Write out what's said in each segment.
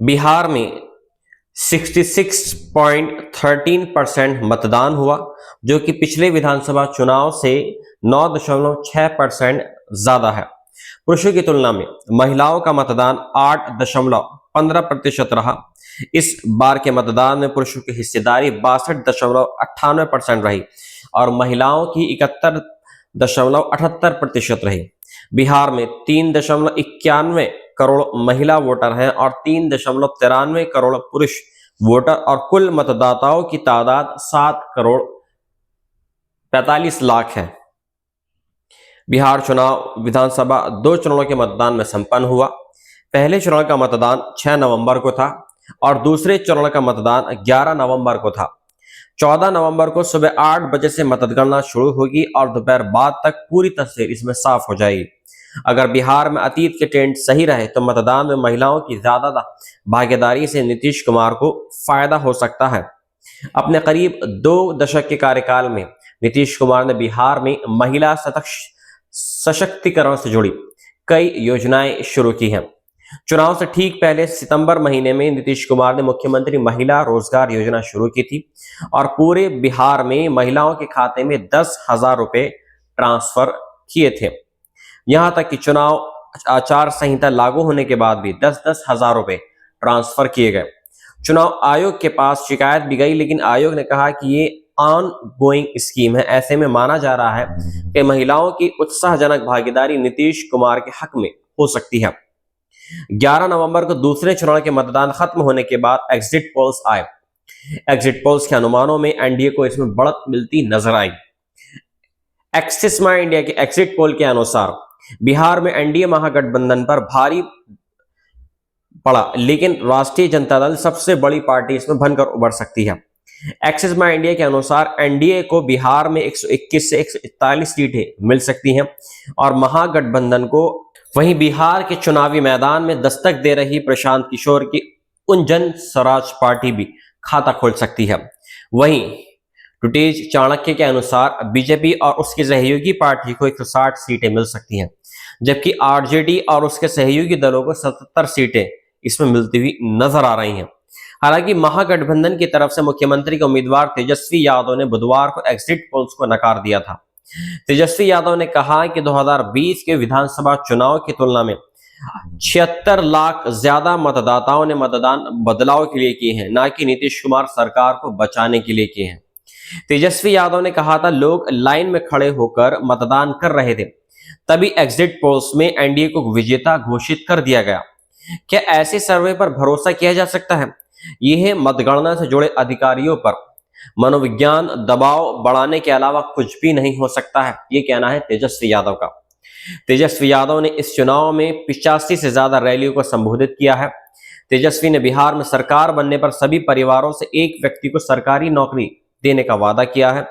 बिहार में 66.13% मतदान हुआ, जो कि पिछले विधानसभा चुनाव से 9.6% ज्यादा है। पुरुषों की तुलना में महिलाओं का मतदान 8.15% रहा। इस बार के मतदान में पुरुषों की हिस्सेदारी 62.98% रही और महिलाओं की 71.78% रही। बिहार में 3.91 करोड़ महिला वोटर हैं और 3.93 करोड़ पुरुष वोटर और कुल मतदाताओं की तादाद 7 करोड़ 45 लाख है। बिहार चुनाव विधानसभा 2 चरणों के मतदान में संपन्न हुआ। पहले चरण का मतदान 6 नवंबर को था और दूसरे चरण का मतदान 11 नवंबर को था। 14 नवंबर को सुबह 8 बजे से मतगणना शुरू होगी और दोपहर बाद तक पूरी तस्वीर इसमें साफ हो जाएगी। अगर बिहार में अतीत के ट्रेंड सही रहे तो मतदान में महिलाओं की ज्यादा भागीदारी से नीतीश कुमार को फायदा हो सकता है। अपने करीब 2 दशक के कार्यकाल में नीतीश कुमार ने बिहार में महिला सशक्तिकरण से जुड़ी कई योजनाएं शुरू की हैं। चुनाव से ठीक पहले सितंबर महीने में नीतीश कुमार ने मुख्यमंत्री महिला रोजगार योजना शुरू की थी और पूरे बिहार में महिलाओं के खाते में 10,000 रुपए ट्रांसफर किए थे। यहां तक कि चुनाव आचार संहिता लागू होने के बाद भी 10-10 हजार रुपए ट्रांसफर किए गए। चुनाव आयोग के पास शिकायत भी गई, लेकिन आयोग ने कहा कि ये ऑन गोइंग स्कीम है। ऐसे में माना जा रहा है कि महिलाओं की उत्साहजनक भागीदारी नीतीश कुमार के हक में हो सकती है। 11 नवंबर को दूसरे चरण के मतदान खत्म होने के बाद एग्जिट पोल्स आए। एग्जिट पोल्स के अनुमानों में एनडीए को इसमें बढ़त मिलती नजर आई। एक्सिस माई इंडिया के एग्जिट पोल के अनुसार बिहार में एनडीए महागठबंधन पर भारी पड़ा, लेकिन राष्ट्रीय जनता दल सबसे बड़ी पार्टी इसमें बनकर उभर सकती है। एक्सिस माई इंडिया के अनुसार एनडीए को बिहार में 121 से 141 सीटें मिल सकती हैं और महागठबंधन को वहीं बिहार के चुनावी मैदान में दस्तक दे रही प्रशांत किशोर की उन जन स्वराज पार्टी भी खाता खोल सकती है। वहीं टुटेज चाणक्य के अनुसार बीजेपी और उसकी सहयोगी पार्टी को 160 सीटें मिल सकती हैं, जबकि आरजेडी और उसके सहयोगी दलों को 77 सीटें इसमें मिलती हुई नजर आ रही हैं। हालांकि महागठबंधन की तरफ से मुख्यमंत्री के उम्मीदवार तेजस्वी यादव ने बुधवार को एग्जिट पोल्स को नकार दिया था। तेजस्वी यादव ने कहा कि 2020 के विधानसभा चुनाव की तुलना में 76 लाख ज्यादा मतदाताओं ने मतदान बदलाव के लिए किए हैं, न कि नीतीश कुमार सरकार को बचाने के लिए किए हैं। तेजस्वी यादव ने कहा था, लोग लाइन में खड़े होकर मतदान कर रहे थे, तभी एग्जिट पोल्स में एनडीए को विजेता घोषित कर दिया गया। क्या ऐसे सर्वे पर भरोसा किया जा सकता है? यह मतगणना से जुड़े अधिकारियों पर मनोविज्ञान दबाव बढ़ाने के अलावा कुछ भी नहीं हो सकता है, ये कहना है तेजस्वी यादव का। तेजस्वी यादव ने इस चुनाव में 85 से ज्यादा रैलियों को संबोधित किया है। तेजस्वी ने बिहार में सरकार बनने पर सभी परिवारों से एक व्यक्ति को सरकारी नौकरी देने का वादा किया है।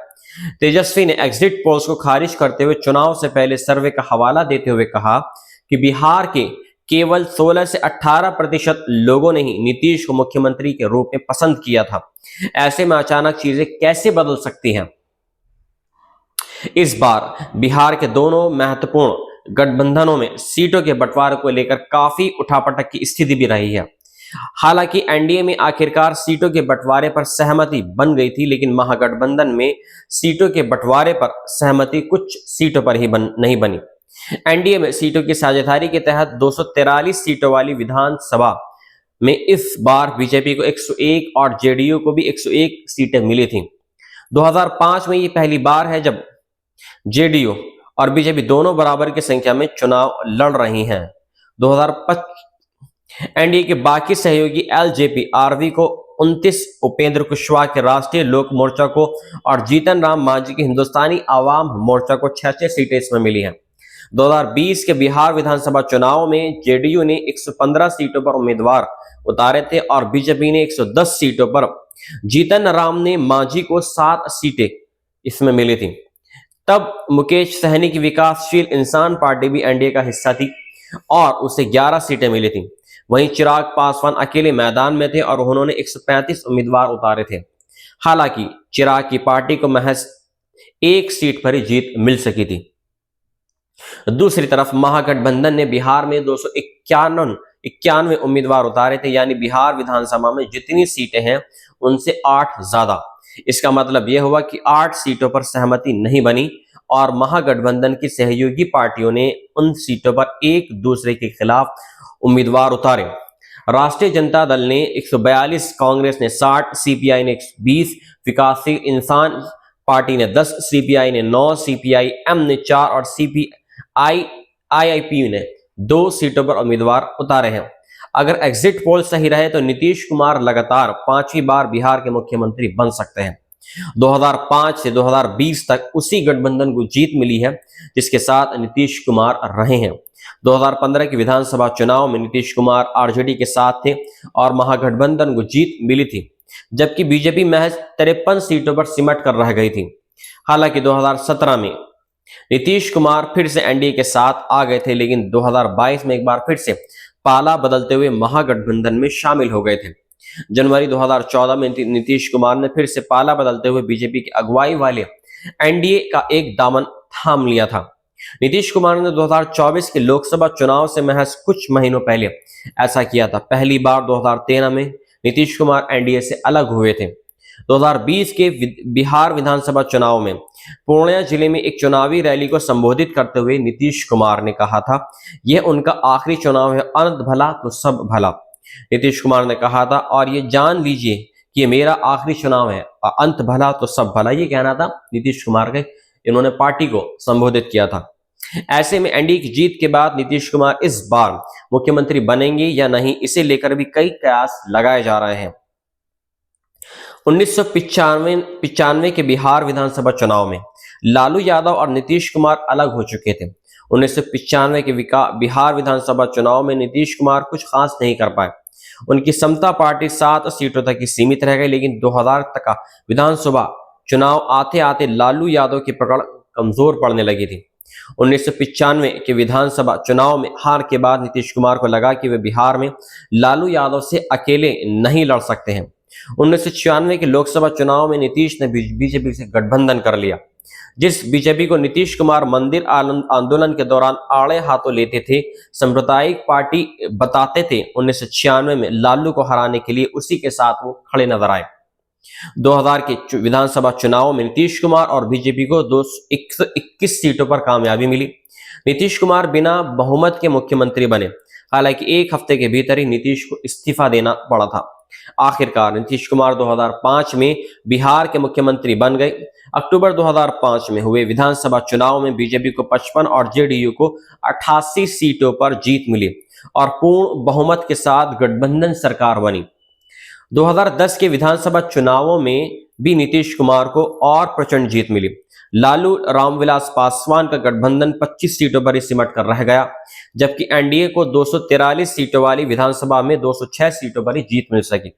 तेजस्वी ने एग्जिट पोल्स को खारिज करते हुए चुनाव से पहले सर्वे का हवाला देते हुए कहा कि बिहार के केवल 16 से 18% लोगों ने ही नीतीश को मुख्यमंत्री के रूप में पसंद किया था। ऐसे में अचानक चीजें कैसे बदल सकती हैं? इस बार बिहार के दोनों महत्वपूर्ण गठबंधनों में सीटों के बंटवारे को लेकर काफी उठापटक की स्थिति भी रही है। हालांकि एनडीए में आखिरकार सीटों के बंटवारे पर सहमति बन गई थी, लेकिन महागठबंधन में सीटों के बंटवारे पर सहमति कुछ सीटों पर ही नहीं बनी। एनडीए में सीटों की साझेदारी के तहत 243 सीटों वाली विधानसभा में इस बार बीजेपी को 101 और जेडीयू को भी 101 सीटें मिली थी। 2005 में ये पहली बार है जब जेडीयू और बीजेपी दोनों बराबर की संख्या में चुनाव लड़ रही हैं। 2025 एनडीए के बाकी सहयोगी एलजेपी आरवी को 29, उपेंद्र कुशवाहा के राष्ट्रीय लोक मोर्चा को और जीतन राम मांझी के हिंदुस्तानी आवाम मोर्चा को 6 सीटें इसमें मिली हैं। 2020 के बिहार विधानसभा चुनाव में जेडीयू ने 115 सीटों पर उम्मीदवार उतारे थे और बीजेपी ने 110 सीटों पर। जीतन राम ने मांझी को 7 सीटें इसमें मिली थी। तब मुकेश सहनी की विकासशील इंसान पार्टी भी एनडीए का हिस्सा थी और उसे 11 सीटें मिली थी। वहीं चिराग पासवान अकेले मैदान में थे और उन्होंने 135 उम्मीदवार उतारे थे। हालांकि चिराग की पार्टी को महज 1 सीट पर ही जीत मिल सकी थी। दूसरी तरफ महागठबंधन ने बिहार में 251 91 उम्मीदवार उतारे थे, यानी बिहार विधानसभा में जितनी सीटें हैं उनसे 8 ज्यादा। इसका मतलब यह हुआ कि 8 सीटों पर सहमति नहीं बनी और महागठबंधन की सहयोगी पार्टियों ने उन सीटों पर एक दूसरे के खिलाफ उम्मीदवार उतारे। राष्ट्रीय जनता दल ने 142, कांग्रेस ने 60, सीपीआई ने 120, विकासशील इंसान पार्टी ने 10, सीपीआई ने 9, सीपीआई एम ने 4 और सीपीआई आईआईपी ने 2 सीटों पर उम्मीदवार उतारे हैं। अगर एग्जिट पोल सही रहे तो नीतीश कुमार लगातार 5वीं बार बिहार के मुख्यमंत्री बन सकते हैं। 2005 से 2020 तक उसी गठबंधन को जीत मिली है जिसके साथ नीतीश कुमार रहे हैं। 2015 के विधानसभा चुनाव में नीतीश कुमार आरजेडी के साथ थे और महागठबंधन को जीत मिली थी, जबकि बीजेपी महज 53 सीटों पर सिमट कर रह गई थी। हालांकि 2017 में नीतीश कुमार फिर से एनडीए के साथ आ गए थे, लेकिन 2022 में एक बार फिर से पाला बदलते हुए महागठबंधन में शामिल हो गए थे। जनवरी 2014 में नीतीश कुमार ने फिर से पाला बदलते हुए बीजेपी की अगुवाई वाले एनडीए का एक दामन थाम लिया था। नीतीश कुमार ने 2024 के लोकसभा चुनाव से महज कुछ महीनों पहले ऐसा किया था। पहली बार 2013 में नीतीश कुमार एनडीए से अलग हुए थे। 2020 के बिहार विधानसभा चुनाव में पूर्णिया जिले में एक चुनावी रैली को संबोधित करते हुए नीतीश कुमार ने कहा था, यह उनका आखिरी चुनाव है, अंत भला तो सब भला। नीतीश कुमार ने कहा था, और ये जान लीजिए कि ये मेरा आखिरी चुनाव है, अंत भला तो सब भला। ये कहना था नीतीश कुमार का, इन्होंने पार्टी को संबोधित किया था। ऐसे में एनडीए की जीत के बाद नीतीश कुमार इस बार मुख्यमंत्री बनेंगे या नहीं, इसे लेकर भी कई कयास लगाए जा रहे हैं। 1995 के बिहार विधानसभा चुनाव में लालू यादव और नीतीश कुमार अलग हो चुके थे। 1995 के बिहार विधानसभा चुनाव में नीतीश कुमार कुछ खास नहीं कर पाए। उनकी समता पार्टी 7 सीटों तक ही सीमित रह गई, लेकिन 2000 तक का विधानसभा चुनाव आते आते लालू यादव की पकड़ कमजोर पड़ने लगी थी। 1995 के विधानसभा चुनाव में हार के बाद नीतीश कुमार को लगा कि वे बिहार में लालू यादव से अकेले नहीं लड़ सकते हैं। 1996 के लोकसभा चुनाव में नीतीश ने बीजेपी से गठबंधन कर लिया। जिस बीजेपी को नीतीश कुमार मंदिर आंदोलन के दौरान आड़े हाथों लेते थे, सांप्रदायिक पार्टी बताते थे, 1996 में लालू को हराने के लिए उसी के साथ वो खड़े नजर आए। 2000 के विधानसभा चुनाव में नीतीश कुमार और बीजेपी को 221 सीटों पर कामयाबी मिली। नीतीश कुमार बिना बहुमत के मुख्यमंत्री बने। हालांकि एक हफ्ते के भीतर ही नीतीश को इस्तीफा देना पड़ा था। आखिरकार नीतीश कुमार 2005 में बिहार के मुख्यमंत्री बन गए। अक्टूबर 2005 में हुए विधानसभा चुनाव में बीजेपी को 55 और जेडीयू को 88 सीटों पर जीत मिली और पूर्ण बहुमत के साथ गठबंधन सरकार बनी। 2010 के विधानसभा चुनावों में भी नीतीश कुमार को और प्रचंड जीत मिली। लालू रामविलास पासवान का गठबंधन 25 सीटों पर ही सिमट कर रह गया, जबकि एनडीए को 243 सीटों वाली विधानसभा में 206 सीटों पर ही जीत मिल सकी।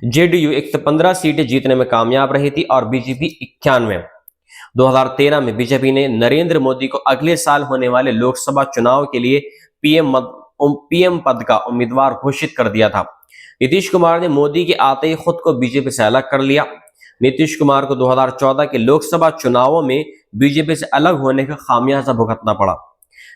जेडीयू 115 सीटें जीतने में कामयाब रही थी और बीजेपी 91। 2013 में बीजेपी ने नरेंद्र मोदी को अगले साल होने वाले लोकसभा चुनाव के लिए पीएम पद का उम्मीदवार घोषित कर दिया था। नीतीश कुमार ने मोदी के आते ही खुद को बीजेपी से अलग कर लिया। नीतीश कुमार को 2014 के लोकसभा चुनावों में बीजेपी से अलग होने का खामियाजा भुगतना पड़ा।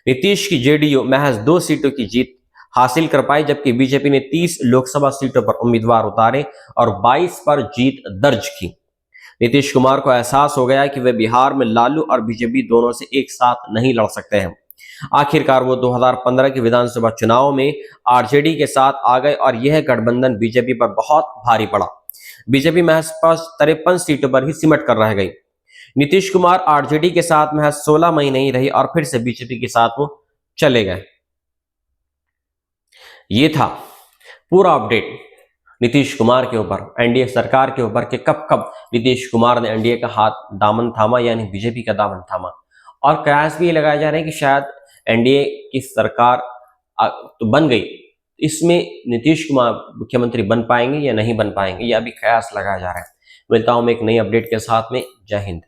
नीतीश की जेडीयू महज 2 सीटों की जीत हासिल कर पाई, जबकि बीजेपी ने 30 लोकसभा सीटों पर उम्मीदवार उतारे और 22 पर जीत दर्ज की। नीतीश कुमार को एहसास हो गया कि वे बिहार में लालू और बीजेपी दोनों से एक साथ नहीं लड़ सकते हैं। आखिरकार वो 2015 के विधानसभा चुनाव में आरजेडी के साथ आ गए और यह गठबंधन बीजेपी पर बहुत भारी पड़ा। बीजेपी महज 53 सीटों पर ही सिमट कर रह गई। नीतीश कुमार आरजेडी के साथ महज 16 महीने ही रही और फिर से बीजेपी के साथ वो चले गए। ये था पूरा अपडेट नीतीश कुमार के ऊपर, एनडीए सरकार के ऊपर कि कब कब नीतीश कुमार ने एनडीए का हाथ दामन थामा, यानी बीजेपी का दामन थामा। और कयास भी ये लगाए जा रहे हैं कि शायद एनडीए की सरकार तो बन गई, इसमें नीतीश कुमार मुख्यमंत्री बन पाएंगे या नहीं बन पाएंगे, यह अभी कयास लगाया जा रहा है। मिलता हूं मैं एक नई अपडेट के साथ में। जय हिंद।